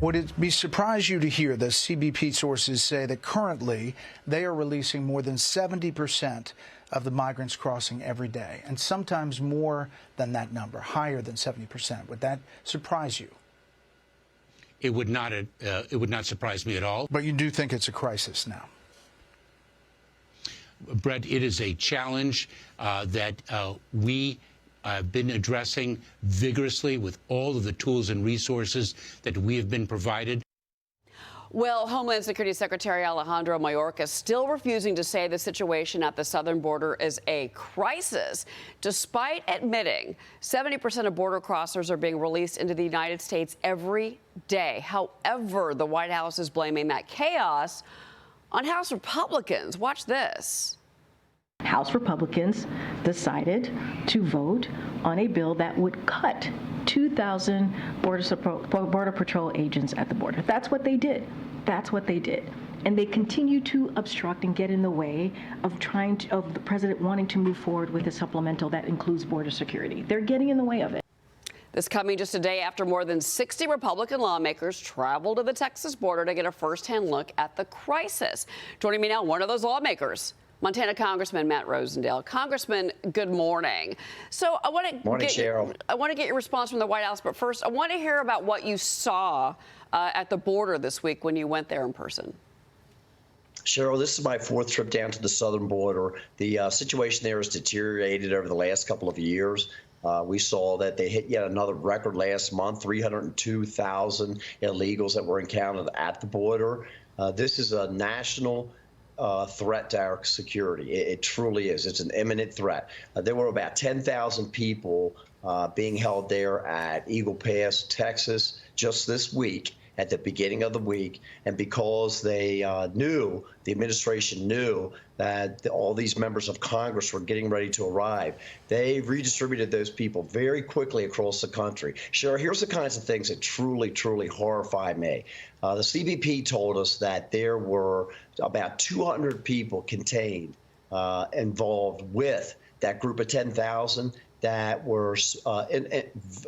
Would it be surprise you to hear the CBP sources say that currently they are releasing more than 70% of the migrants crossing every day, and sometimes more than that number, higher than 70%? Would that surprise you? It would not. It would not surprise me at all. But you do think it's a crisis now? Brett, it is a challenge that we have been addressing vigorously with all of the tools and resources that we have been provided. Well, Homeland Security Secretary Alejandro Mayorkas still refusing to say the situation at the southern border is a crisis, despite admitting 70% of border crossers are being released into the United States every day. However, the White House is blaming that chaos on House Republicans. Watch this. House Republicans decided to vote on a bill that would cut 2,000 Border Patrol agents at the border. That's what they did. That's what they did. And they continue to obstruct and get in the way of of the president wanting to move forward with a supplemental that includes border security. They're getting in the way of it. This coming just a day after more than 60 Republican lawmakers traveled to the Texas border to get a firsthand look at the crisis. Joining me now, one of those lawmakers, Montana Congressman Matt Rosendale. Congressman, good morning. So I want to get your response from the White House, but first I want to hear about what you saw at the border this week when you went there in person. Cheryl, this is my fourth trip down to the southern border. The situation there has deteriorated over the last couple of years. We saw that they hit yet another record last month, 302,000 illegals that were encountered at the border. This is a national threat to our security. It truly is. It's an imminent threat. There were about 10,000 people being held there at Eagle Pass, Texas, just this week, at the beginning of the week. And because they knew, the administration knew that all these members of Congress were getting ready to arrive, they redistributed those people very quickly across the country. Cheryl, here's the kinds of things that truly, truly horrify me. The CBP told us that there were about 200 people contained, involved with that group of 10,000 that were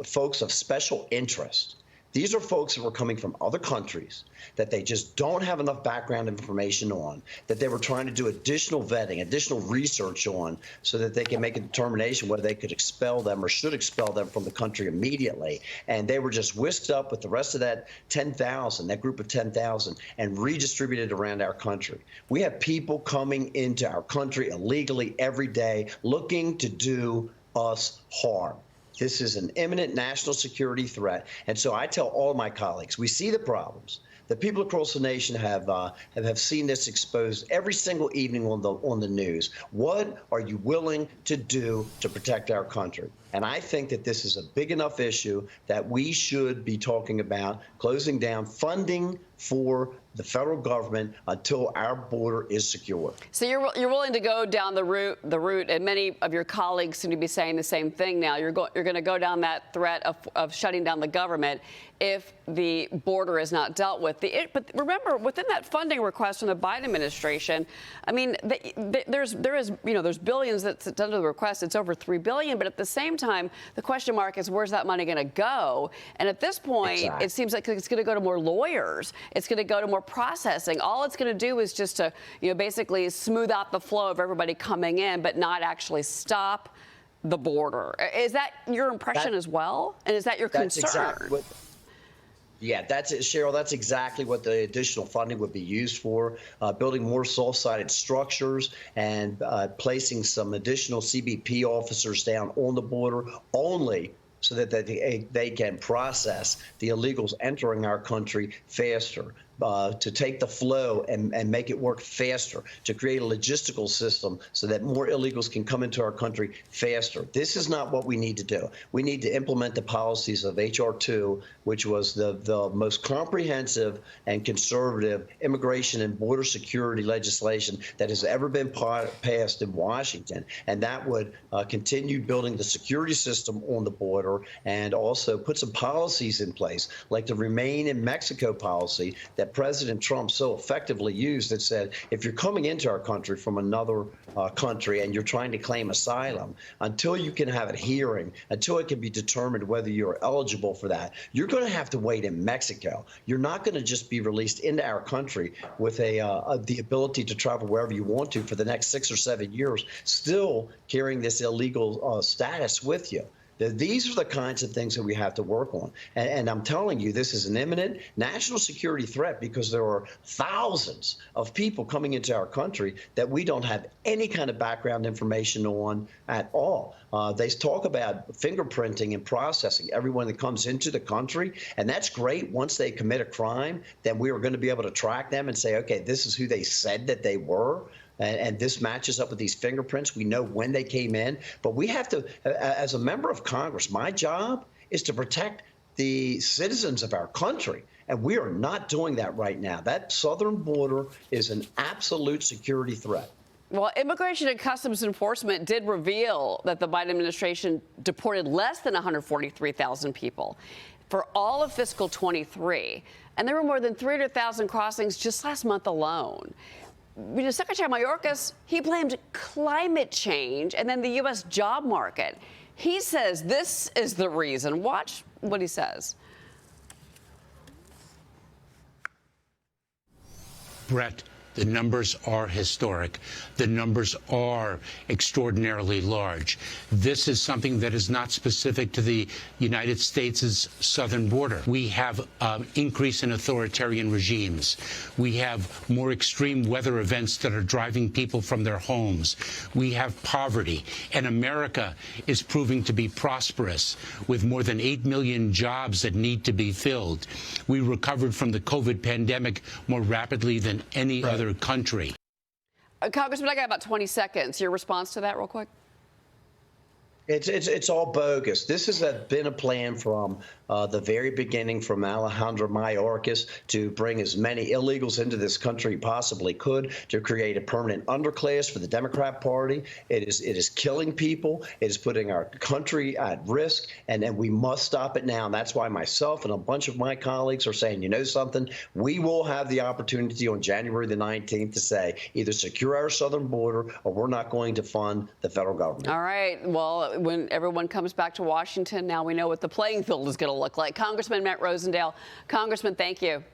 folks of special interest. These are folks that were coming from other countries that they just don't have enough background information on, that they were trying to do additional vetting, additional research on, so that they can make a determination whether they could expel them or should expel them from the country immediately. And they were just whisked up with the rest of that 10,000, that group of 10,000, and redistributed around our country. We have people coming into our country illegally every day looking to do us harm. This is an imminent national security threat. And so I tell all my colleagues, we see the problems. The people across the nation have seen this exposed every single evening on the news. What are you willing to do to protect our country? And I think that this is a big enough issue that we should be talking about closing down funding for the federal government until our border is secure. So you're willing to go down the route, and many of your colleagues seem to be saying the same thing now. You're going to go down that threat of shutting down the government if the border is not dealt with. But remember, within that funding request from the Biden administration, I mean, there's billions that's under the request. It's over $3 billion, but at the same time, the question mark is where's that money going to go? And at this point, It seems like it's going to go to more lawyers. It's going to go to more processing. All it's going to do is just to, basically smooth out the flow of everybody coming in, but not actually stop the border. Is that your impression as well? And is that your concern? Exactly Yeah, that's it, Cheryl. That's exactly what the additional funding would be used for, building more soft-sided structures and placing some additional CBP officers down on the border only so that they can process the illegals entering our country faster, to take the flow and make it work faster, to create a logistical system so that more illegals can come into our country faster. This is not what we need to do. We need to implement the policies of H.R. 2, which was the most comprehensive and conservative immigration and border security legislation that has ever been passed in Washington. And that would continue building the security system on the border and also put some policies in place, like the Remain in Mexico policy that that President Trump so effectively used that said, if you're coming into our country from another country and you're trying to claim asylum, until you can have a hearing, until it can be determined whether you're eligible for that, you're going to have to wait in Mexico. You're not going to just be released into our country with the ability to travel wherever you want to for the next 6 or 7 years, still carrying this illegal status with you. These are the kinds of things that we have to work on. And I'm telling you, this is an imminent national security threat because there are thousands of people coming into our country that we don't have any kind of background information on at all. They talk about fingerprinting and processing everyone that comes into the country. And that's great. Once they commit a crime, then we are going to be able to track them and say, OK, this is who they said that they were. And this matches up with these fingerprints. We know when they came in. But we have to, as a member of Congress, my job is to protect the citizens of our country. And we are not doing that right now. That southern border is an absolute security threat. Well, Immigration and Customs Enforcement did reveal that the Biden administration deported less than 143,000 people for all of fiscal 23. And there were more than 300,000 crossings just last month alone. Secretary Mayorkas, he blamed climate change and then the U.S. job market. He says this is the reason. Watch what he says. Brett, the numbers are historic. The numbers are extraordinarily large. This is something that is not specific to the United States' southern border. We have increase in authoritarian regimes. We have more extreme weather events that are driving people from their homes. We have poverty. And America is proving to be prosperous with more than 8 million jobs that need to be filled. We recovered from the COVID pandemic more rapidly than any other country. Congressman, I got about 20 seconds. Your response to that real quick? It's all bogus. This has been a plan from the very beginning, from Alejandro Mayorkas, to bring as many illegals into this country possibly could, to create a permanent underclass for the Democrat Party. It is killing people. It is putting our country at risk, and we must stop it now. And that's why myself and a bunch of my colleagues are saying, you know something, we will have the opportunity on January the 19th to say either secure our southern border or we're not going to fund the federal government. All right. Well, when everyone comes back to Washington, now we know what the playing field is going to look like. Congressman Matt Rosendale. Congressman, thank you.